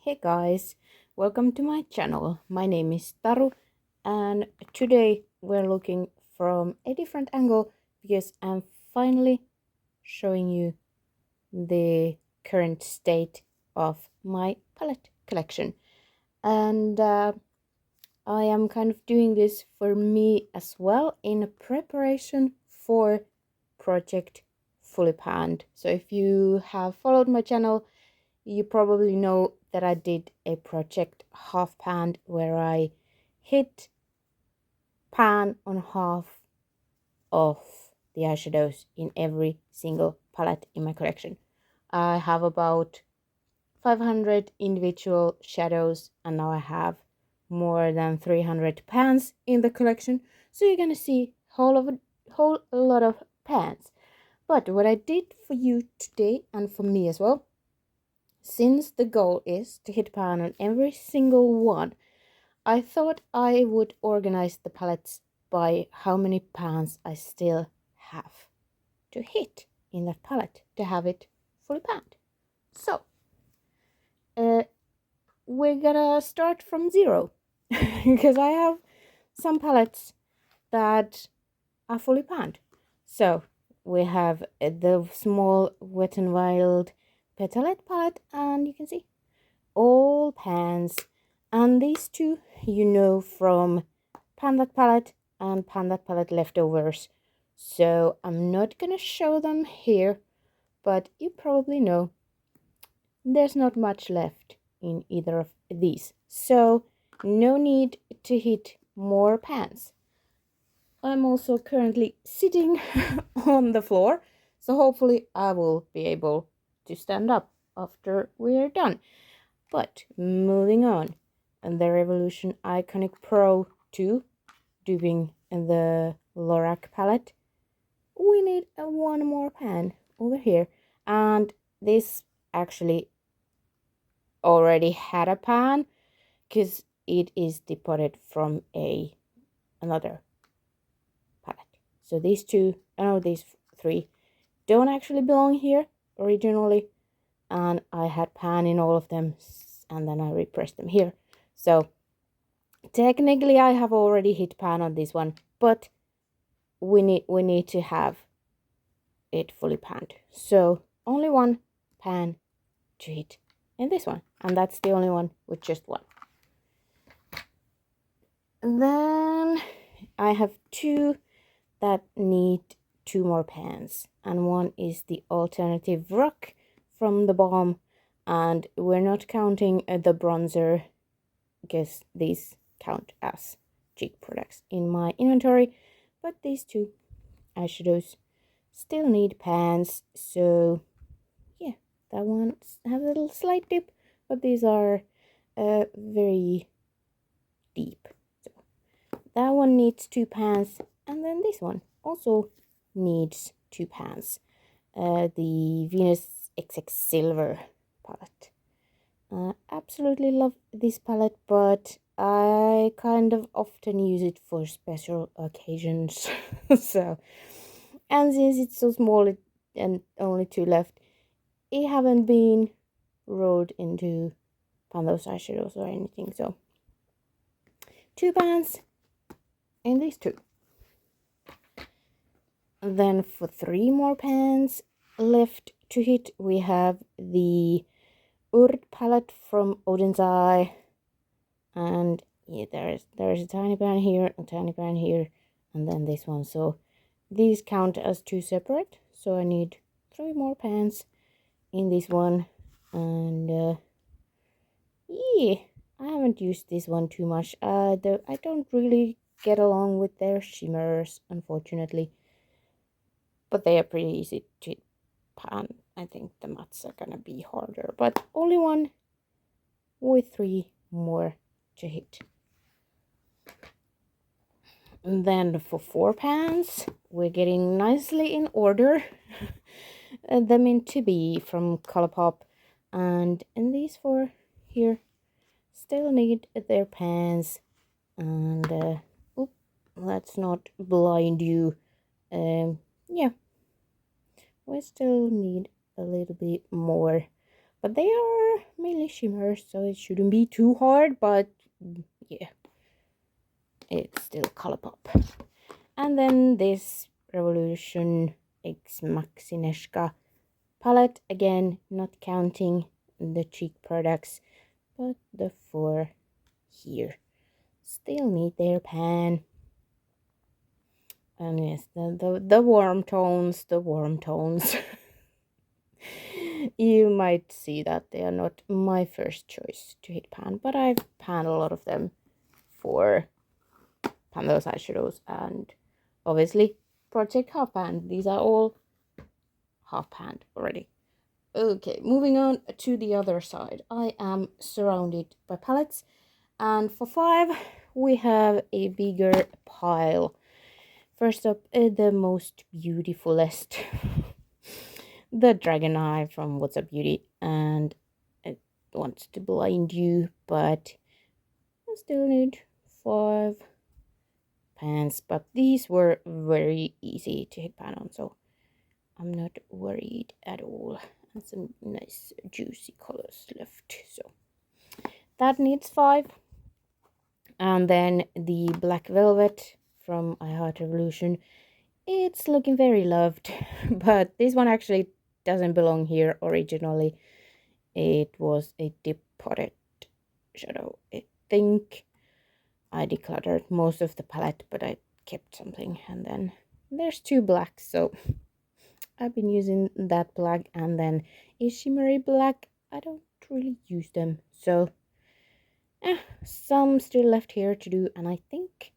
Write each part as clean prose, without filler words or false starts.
Hey guys, welcome to my channel. My name is Taru and today we're looking from a different angle because I'm finally showing you the current state of my palette collection. And I am kind of doing this for me as well in preparation for Project Fully Panned. So if you have followed my channel, you probably know that I did a project half pan where I hit pan on half of the eyeshadows in every single palette in my collection. I have about 500 individual shadows and now I have more than 300 pans in the collection. So you're gonna see whole lot of pans. But what I did for you today and for me as well, since the goal is to hit pan on every single one, I thought I would organize the palettes by how many pans I still have to hit in that palette to have it fully panned. So, we're gonna start from zero because I have some palettes that are fully panned. So, we have the small Wet n Wild Petalette palette, and you can see all pans, and these two you know from Pan That Palette and Pan That Palette leftovers, so I'm not gonna show them here, but you probably know there's not much left in either of these, so no need to hit more pans. I'm also currently sitting on the floor, so hopefully I will be able to stand up after we're done. But moving on, and the Revolution Iconic Pro 2, duping the Lorac palette, we need one more pan over here. And this actually already had a pan because it is depotted from another palette. So these these three don't actually belong here originally, and I had pan in all of them and then I repressed them here. So technically I have already hit pan on this one, but we need to have it fully panned. So only one pan to hit in this one, and that's the only one with just one. And then I have two that need two more pans, and one is the Alternative Rock from the Balm, and we're not counting the bronzer because these count as cheap products in my inventory, but these two eyeshadows still need pans. So yeah, that one has a little slight dip, but these are very deep, so that one needs two pans, and then this one also needs two pans. The Venus XX Silver palette. Absolutely love this palette, but I kind of often use it for special occasions. So, and since it's so small and only two left, it haven't been rolled into Those Eyeshadows or anything. So, two pans and these two. And then for three more pans left to hit, we have the Urd palette from Odin's Eye, and yeah, there's a tiny pan here, a tiny pan here, and then this one. So these count as two separate, so I need three more pans in this one. And yeah, I haven't used this one too much. Though I don't really get along with their shimmers, unfortunately, but they are pretty easy to pan. I think the mattes are gonna be harder, but only one with three more to hit. And then for four pans, we're getting nicely in order. The Mint to Be from Colourpop, and in these four here still need their pans. And let's not blind you. Yeah, we still need a little bit more But they are mainly shimmers, so it shouldn't be too hard, but yeah, it's still Colourpop. And then this Revolution X Maxineska palette, again, not counting the cheek products, but the 4 here still need their pan. And yes, the warm tones, you might see that they are not my first choice to hit pan, but I've panned a lot of them for Those Eyeshadows and obviously Project Half Pan. These are all half panned already. Okay, moving on to the other side. I am surrounded by palettes, and for 5 we have a bigger pile. First up, the most beautifulest, the Dragon Eye from What's Up Beauty, and it wants to blind you, but I still need 5 pans, but these were very easy to hit pan on, so I'm not worried at all. And some nice juicy colors left, so that needs 5. And then the Black Velvet from I Heart Revolution, it's looking very loved, but this one actually doesn't belong here originally. It was a dip potted shadow. I think I decluttered most of the palette, but I kept something. And then there's 2 blacks, so I've been using that black and then a shimmery black. I don't really use them, so some still left here to do. And I think,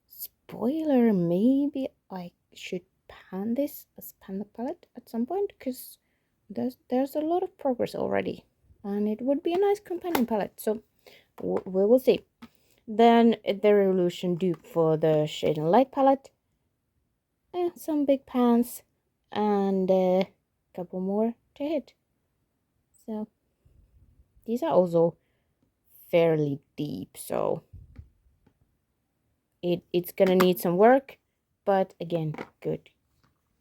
spoiler, maybe I should pan this as pan the palette at some point, because there's a lot of progress already and it would be a nice companion palette, so we will see. Then the Revolution dupe for the Shade and Light palette, some big pans and a couple more to hit. So these are also fairly deep, so it's gonna need some work, but again, good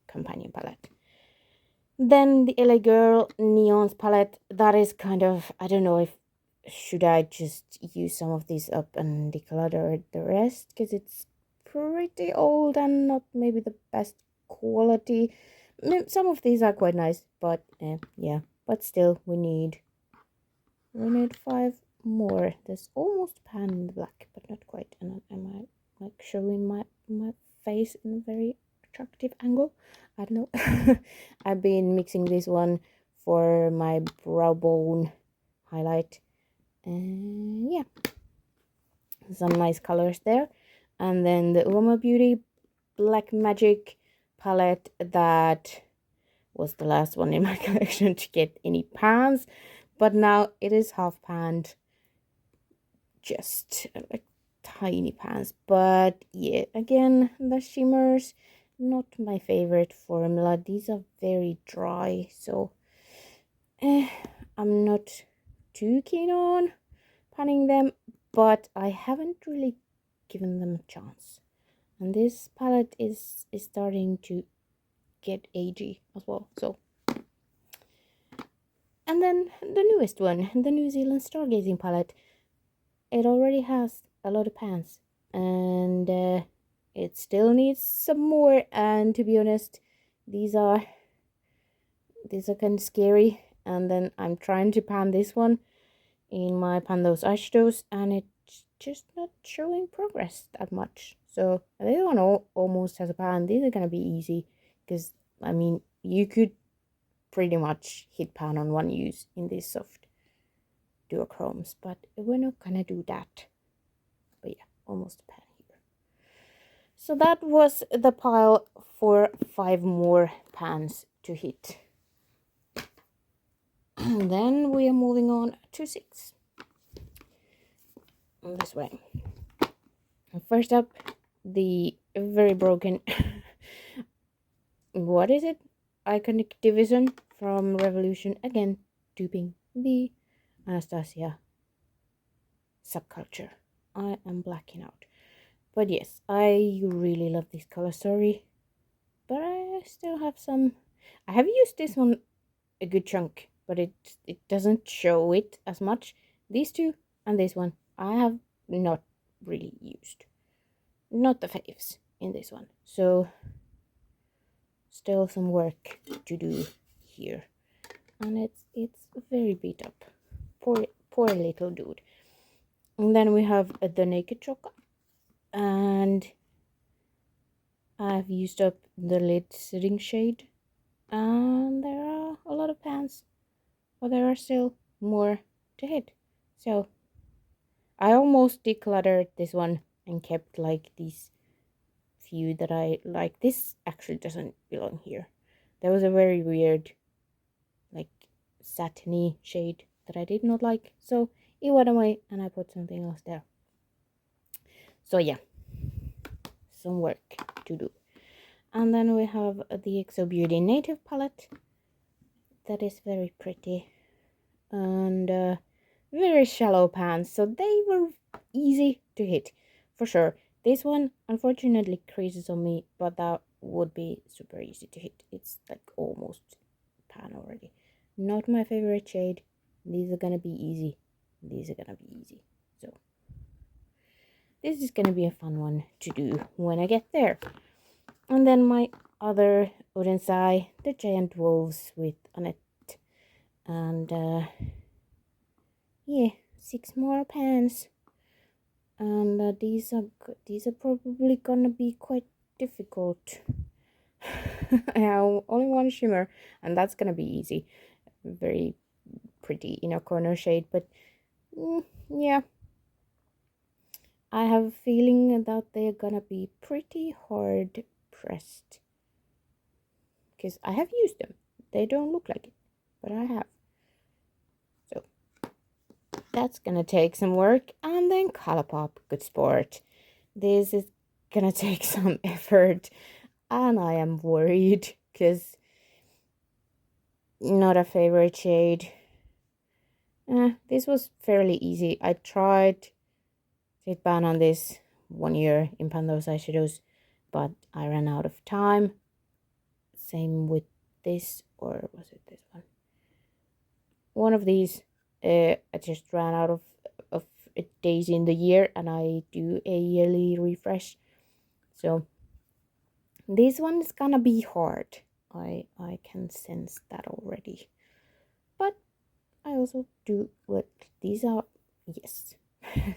companion palette. Then the LA Girl Neons palette, that is kind of, I don't know if should I just use some of these up and declutter the rest, because it's pretty old and not maybe the best quality. Some of these are quite nice, but yeah, but still we need 5 more. There's almost pan in the black, but not quite. And am I like showing my face in a very attractive angle? I don't know. I've been mixing this one for my brow bone highlight, and yeah, some nice colors there. And then the Uomo Beauty Black Magic palette, that was the last one in my collection to get any pans, but now it is half panned, just like tiny pans. But yeah, again, the shimmers, not my favorite formula. These are very dry, so I'm not too keen on panning them, but I haven't really given them a chance. And this palette is starting to get agey as well, so. And then the newest one, the New Zealand Stargazing palette, it already has a lot of pans, and it still needs some more. And to be honest, these are kind of scary. And then I'm trying to pan this one in my Pan Those Eyeshadows, and it's just not showing progress that much. So this one almost has a pan. These are gonna be easy, because I mean, you could pretty much hit pan on one use in these soft duochromes, but we're not gonna do that. But yeah, almost a pan here. So that was the pile for 5 more pans to hit. And then we are moving on to 6. This way. First up, the very broken what is it? Iconic Division from Revolution, again duping the Anastasia subculture. I am blacking out. But yes, I really love this color story. But I still have some. I have used this one a good chunk but it doesn't show it as much. These two and this one I have not really used. Not the faves in this one. So still some work to do here. And it's very beat up. Poor little dude. And then we have the Naked Chocolate. And I've used up the lid setting shade. And there are a lot of pans, but there are still more to hit. So I almost decluttered this one and kept like these few that I like. This actually doesn't belong here. There was a very weird like satiny shade that I did not like, so it went away and I put something else there. So yeah, some work to do. And then we have the XO Beauty Native palette that is very pretty and very shallow pans, so they were easy to hit for sure. This one unfortunately creases on me, but that would be super easy to hit. It's like almost pan already. Not my favorite shade. These are gonna be easy. These are gonna be easy. So this is gonna be a fun one to do when I get there. And then my other Odensai, the Giant Wolves with Annette. And yeah, 6 more pans. And these are probably gonna be quite difficult. I have only one shimmer, and that's gonna be easy. Very pretty inner corner shade, but yeah, I have a feeling that they're gonna be pretty hard pressed because I have used them. They don't look like it, but I have. So that's gonna take some work. And then Colourpop, good sport. This is gonna take some effort, and I am worried because not a favorite shade. This was fairly easy. I tried to ban on this 1 year in Those Eyeshadows, but I ran out of time. Same with this, or was it this one? One of these, I just ran out of days in the year, and I do a yearly refresh. So this one is gonna be hard. I can sense that already. But I also do look, these are, yes,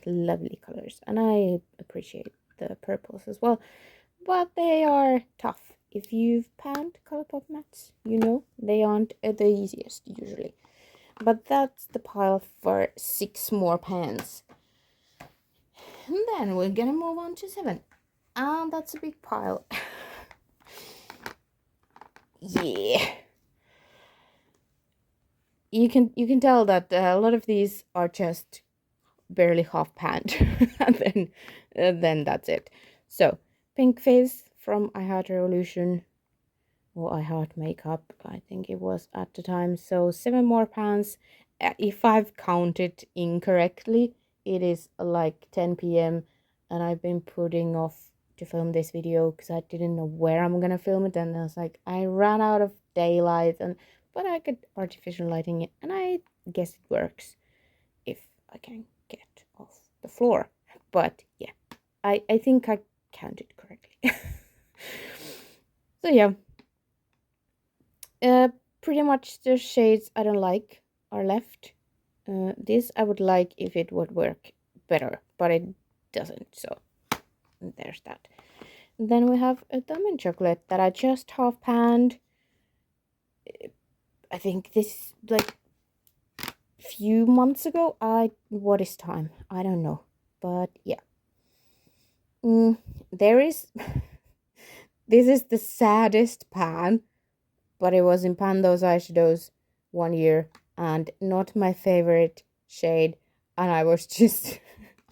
lovely colors, and I appreciate the purples as well, but they are tough. If you've panned Colourpop mattes, you know they aren't the easiest usually. But that's the pile for 6 more pans. And then we're gonna move on to 7, and that's a big pile. Yeah, you can tell that a lot of these are just barely half panned, and then that's it. So Pink Face from I Heart Revolution, or I Heart Makeup, I think it was at the time. So 7 more pans. If I've counted incorrectly, it is like 10 p.m. and I've been putting off to film this video because I didn't know where I'm gonna film it, and I was like, I ran out of daylight, but I could artificial lighting it, and I guess it works if I can get off the floor. But yeah, I think I counted correctly. So yeah, pretty much the shades I don't like are left. This I would like if it would work better, but it doesn't, so there's that. Then we have a Diamond Chocolate that I just half panned. I think this like few months ago. What is time? I don't know, but yeah. There is this is the saddest pan, but it was in Those Eyeshadows 1 year and not my favorite shade, and I was just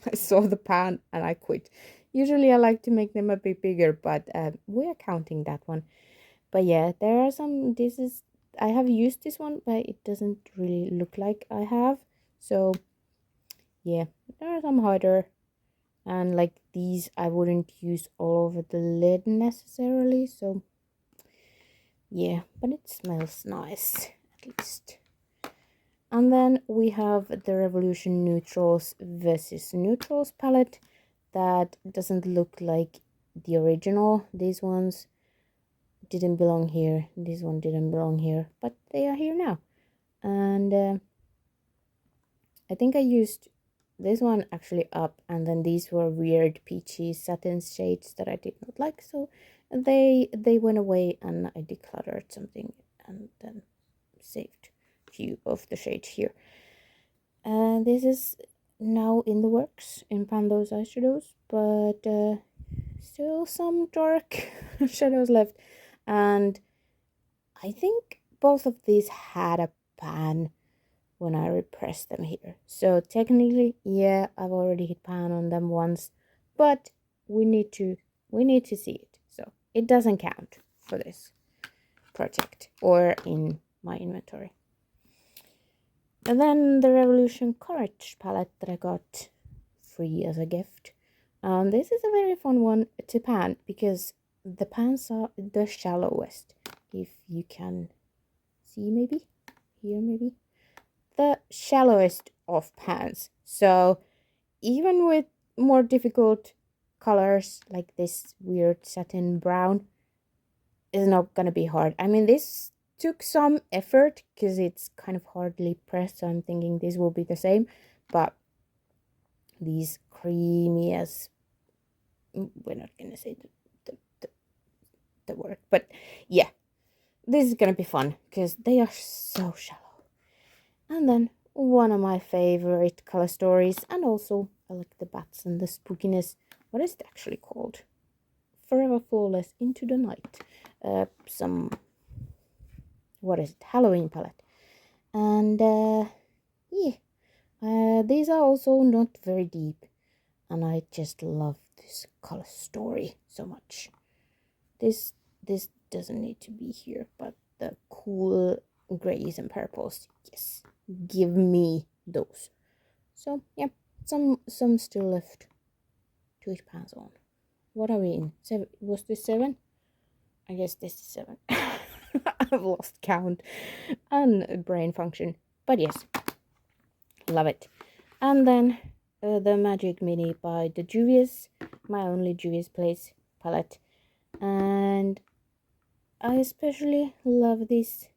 I saw the pan and I quit. Usually I like to make them a bit bigger, but we're counting that one. But yeah, there are some, I have used this one, but it doesn't really look like I have. So yeah, there are some harder, and like these I wouldn't use all over the lid necessarily. So yeah, but it smells nice at least. And then we have the Revolution Neutrals versus Neutrals palette that doesn't look like the original. These ones didn't belong here. This one didn't belong here, but they are here now. And I think I used this one actually up, and then these were weird peachy satin shades that I did not like, so they went away, and I decluttered something and then saved a few of the shades here. And this is now in the works in Those Eyeshadows, but still some dark shadows left, and I think both of these had a pan when I repressed them here. So technically, yeah, I've already hit pan on them once, but we need to see it. So it doesn't count for this project or in my inventory. And then the Revolution Courage palette that I got free as a gift. This is a very fun one to pan because the pans are the shallowest. If you can see, maybe here, maybe the shallowest of pans. So even with more difficult colors like this weird satin brown, is not gonna be hard. I mean, this took some effort because it's kind of hardly pressed, so I'm thinking this will be the same, but these creamy as, we're not gonna say the word, but yeah, this is gonna be fun because they are so shallow. And then one of my favorite color stories, and also I like the bats and the spookiness. What is it actually called? Forever Flawless Into the Night. Some, what is it? Halloween palette. And yeah, these are also not very deep, and I just love this color story so much. This doesn't need to be here, but the cool grays and purples, yes, give me those. So yeah, some still left to hit pans on. What are we in? 7? Was this 7? I guess this is 7. I've lost count and brain function, but yes, love it. And then the Magic Mini by the Juvia's, my only Juvia's Place palette, and I especially love this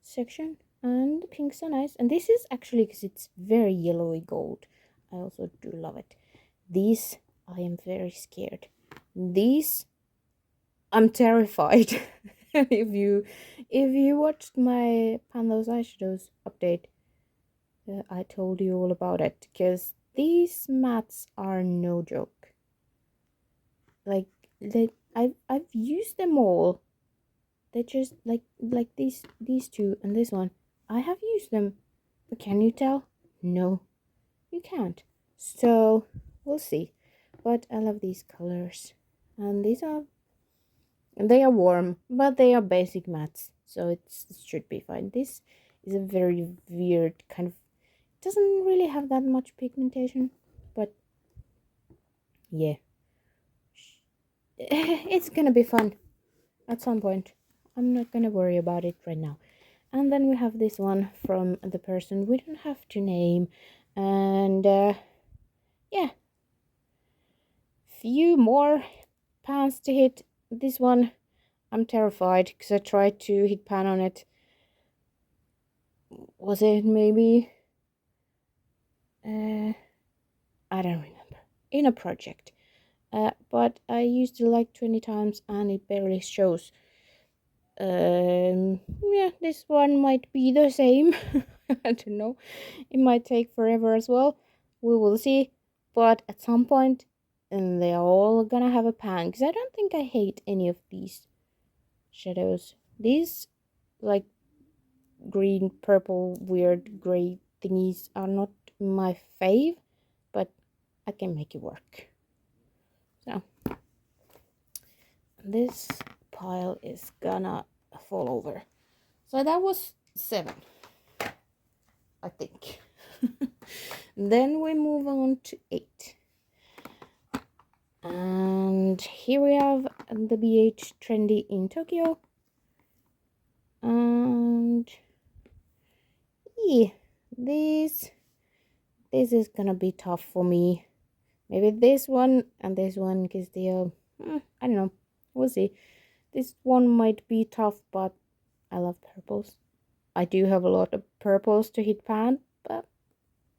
section, and the pinks are nice, and this is actually because it's very yellowy gold. I also do love it. These, I am very scared. These, I'm terrified. if you watched my Those Eyeshadows update, I told you all about it, because these mats are no joke. Like, I've used them all. They just like these two and this one. I have used them, but can you tell? No, you can't. So we'll see. But I love these colors, and they are warm, but they are basic mats, so it should be fine. This is a very weird kind of, doesn't really have that much pigmentation, but yeah, it's gonna be fun at some point. I'm not gonna worry about it right now. And then we have this one from the person we don't have to name, and yeah, few more pans to hit. This one I'm terrified because I tried to hit pan on it. Was it maybe I don't remember, in a project, but I used it like 20 times and it barely shows. Yeah, this one might be the same. I don't know, it might take forever as well, we will see, but at some point, and they're all gonna have a pan, because I don't think I hate any of these shadows. These like green, purple, weird gray thingies are not my fave, but I can make it work. So this pile is gonna fall over. So that was 7, I think. Then we move on to 8. And here we have the BH Trendy in Tokyo. And yeah, this is gonna be tough for me. Maybe this one and this one, because they are, I don't know. We'll see. This one might be tough, but I love purples. I do have a lot of purples to hit pan, but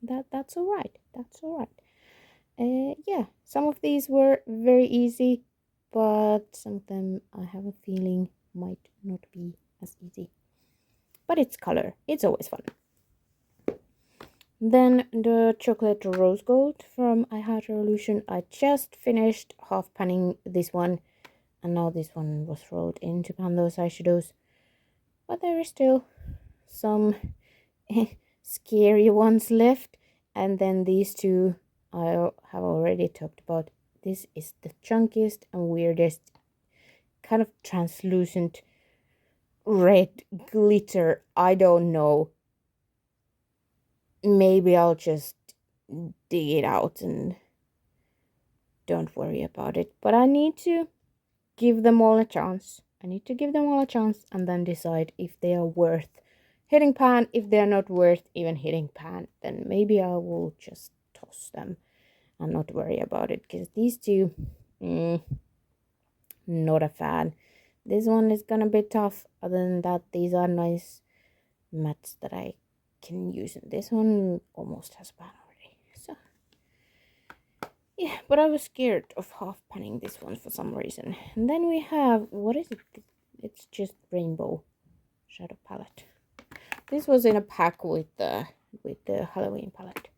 that's all right. That's all right. Yeah, some of these were very easy, but some of them I have a feeling might not be as easy. But it's color. It's always fun. Then the chocolate rose gold from Eyeshadow Illusion. I just finished half panning this one, and now this one was rolled into pan those eyeshadows. But there is still some scary ones left, and then these two I have already talked about. This is the chunkiest and weirdest kind of translucent red glitter. I don't know. Maybe I'll just dig it out and don't worry about it. But I need to give them all a chance. I need to give them all a chance and then decide if they are worth hitting pan. If they're not worth even hitting pan, then maybe I will just toss them and not worry about it. Because these two, not a fan. This one is gonna be tough. Other than that, these are nice mattes that I can use, and this one almost has pan already. So yeah, but I was scared of half panning this one for some reason. And then we have, what is it? It's just rainbow shadow palette. This was in a pack with the Halloween palette.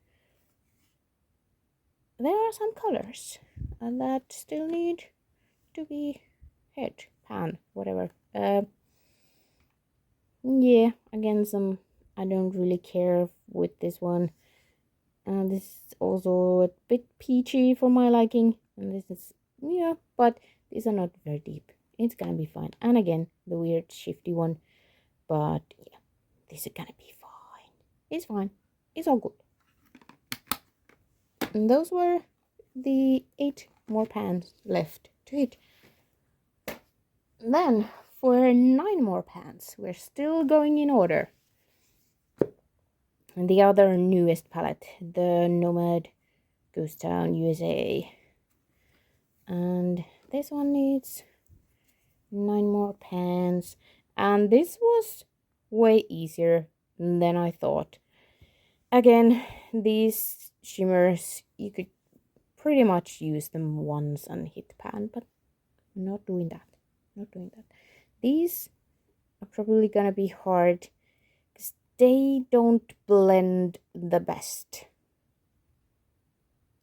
There are some colors that still need to be hit, pan, whatever. Yeah, again, some I don't really care with this one. This is also a bit peachy for my liking, and this is, yeah, but these are not very deep. It's gonna be fine. And again, the weird shifty one, but yeah, this is gonna be fine. It's fine. It's all good. And those were the 8 more pans left to hit. Then for 9 more pans, we're still going in order. And the other newest palette, the Nomad Ghost Town USA. And this one needs 9 more pans. And this was way easier than I thought. Again, these shimmers, you could pretty much use them once and hit pan, but I'm not doing that. Not doing that. These are probably gonna be hard because they don't blend the best.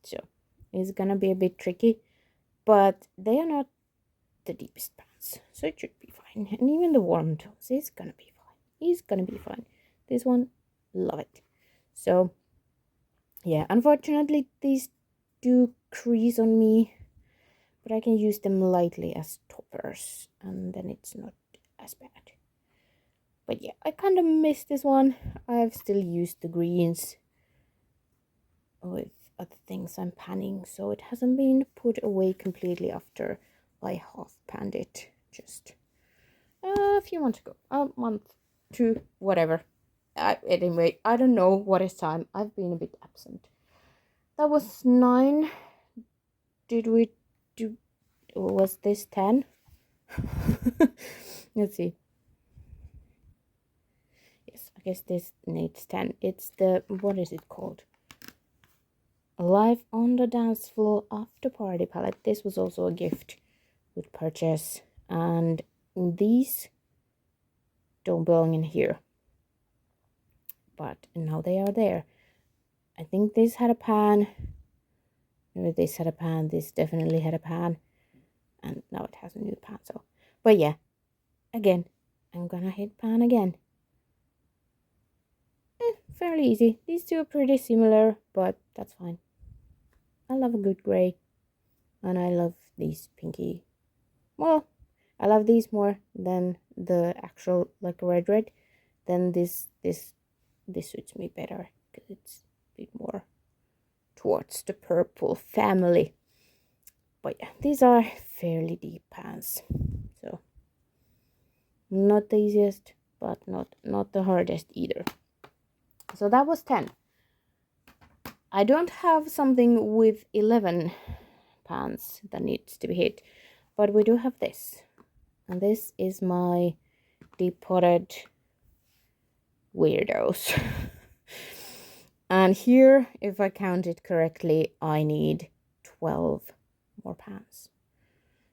So it's gonna be a bit tricky, but they are not the deepest pans, so it should be fine. And even the warm tones is gonna be fine. It's gonna be fine. This one, love it. So yeah, unfortunately these do crease on me, but I can use them lightly as toppers, and then it's not as bad. But yeah, I kind of miss this one. I've still used the greens with other things I'm panning, so it hasn't been put away completely after I half panned it just a few months ago. A month, 2, whatever. Anyway, I don't know what is time. I've been a bit absent. That was 9. Did we do, was this 10? Let's see. Yes, I guess this needs 10. It's the, what is it called? Live on the Dance Floor After Party palette. This was also a gift with purchase, and these don't belong in here, but now they are there. I think this had a pan. Maybe this had a pan. This definitely had a pan, and now it has a new pan. So, but yeah, again, I'm gonna hit pan again. Fairly easy. These two are pretty similar, but that's fine. I love a good gray, and I love these pinky. Well, I love these more than the actual like red. Then this suits me better because it's a bit more towards the purple family. But yeah, these are fairly deep pans, so not the easiest, but not the hardest either. So that was 10. I don't have something with 11 pans that needs to be hit, but we do have this. And this is my deep potted weirdos. And here, if I count it correctly, I need 12 more pans.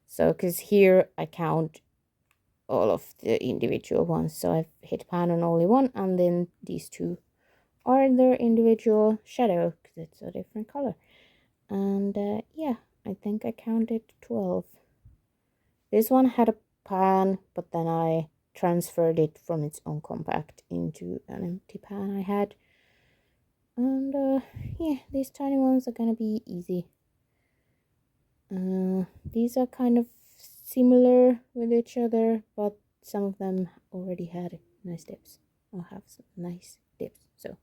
So, because here I count all of the individual ones. So I've hit pan on only one, and then these two are their individual shadow, because it's a different color. And yeah, I think I counted 12. This one had a pan, but then I transferred it from its own compact into an empty pan I had. And yeah, these tiny ones are gonna be easy. These are kind of similar with each other, but some of them already had nice dips. I'll have some nice dips. So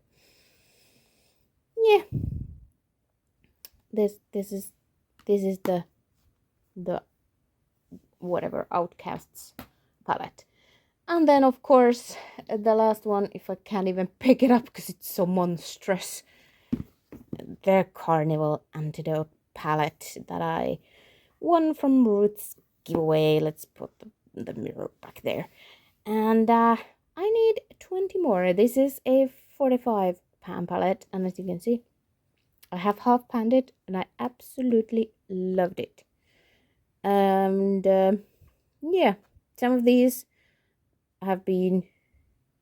yeah, this is the whatever Outcasts palette. And then of course the last one, if I can't even pick it up because it's so monstrous, the Carnival Antidote palette that I won from Ruth's giveaway. Let's put the mirror back there. And I need 20 more. This is a 45 pan palette, and as you can see, I have half panned it and I absolutely loved it. And yeah, some of these have been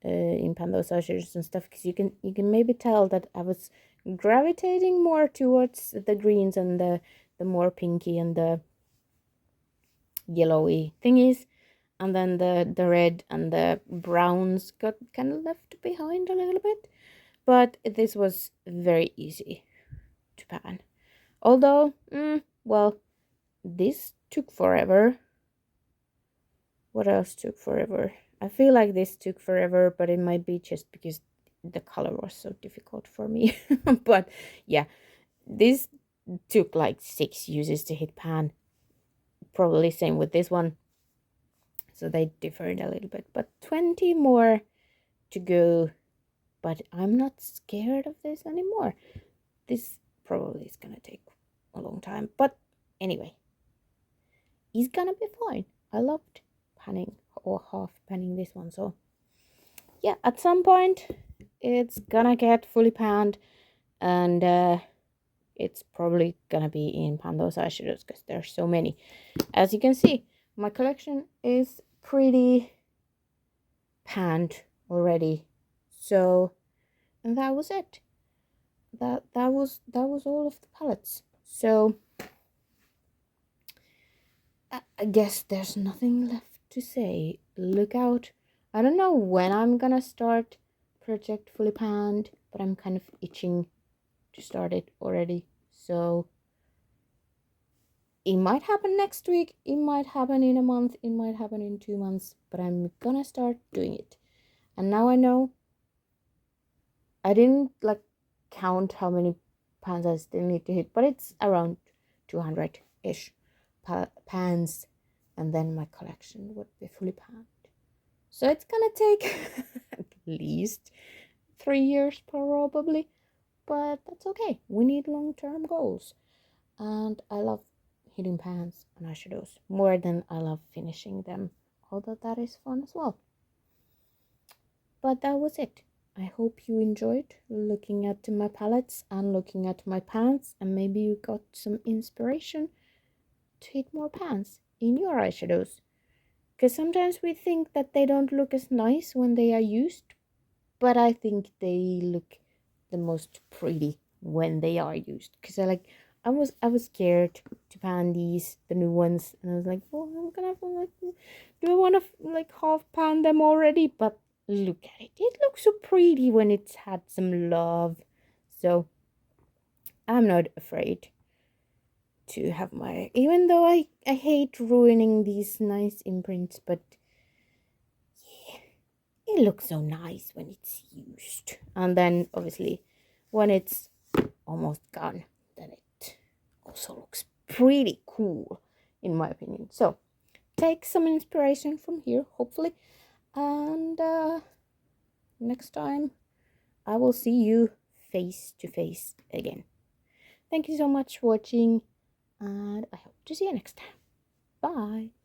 in Those Eyeshadows and stuff, because you can maybe tell that I was gravitating more towards the greens and the more pinky and the yellowy thingies, and then the red and the browns got kind of left behind a little bit. But this was very easy to pan, although well, this took forever. What else took forever? I feel like this took forever, but it might be just because the color was so difficult for me. But yeah, this took like 6 uses to hit pan. Probably same with this one. So they differed a little bit, but 20 more to go. But I'm not scared of this anymore. This probably is gonna take a long time, but anyway, it's gonna be fine. I loved panning or half panning this one, so yeah, at some point it's gonna get fully panned, and it's probably gonna be in Those Eyeshadows because there's so many. As you can see, my collection is pretty panned already. So, and that was it. That was all of the palettes. So I guess there's nothing left to say. Look out. I don't know when I'm gonna start Project Fully Panned, but I'm kind of itching to start it already. So it might happen next week, it might happen in a month, it might happen in 2 months, but I'm gonna start doing it. And now I know I didn't like count how many pans I still need to hit, but it's around 200-ish pans, and then my collection would be fully panned. So it's gonna take at least 3 years probably, but that's okay. We need long-term goals, and I love hitting pans and eyeshadows more than I love finishing them, although that is fun as well. But that was it. I hope you enjoyed looking at my palettes and looking at my pans, and maybe you got some inspiration to hit more pans in your eyeshadows. Because sometimes we think that they don't look as nice when they are used, but I think they look the most pretty when they are used. Because I was scared to pan these, the new ones, and I was like, well, I'm gonna have to like, do I want to like half pan them already? But look at it, it looks so pretty when it's had some love. So I'm not afraid to have my, even though I hate ruining these nice imprints, but yeah, it looks so nice when it's used. And then obviously when it's almost gone, then it also looks pretty cool in my opinion. So take some inspiration from here, hopefully, and next time I will see you face to face again. Thank you so much for watching, and I hope to see you next time. Bye.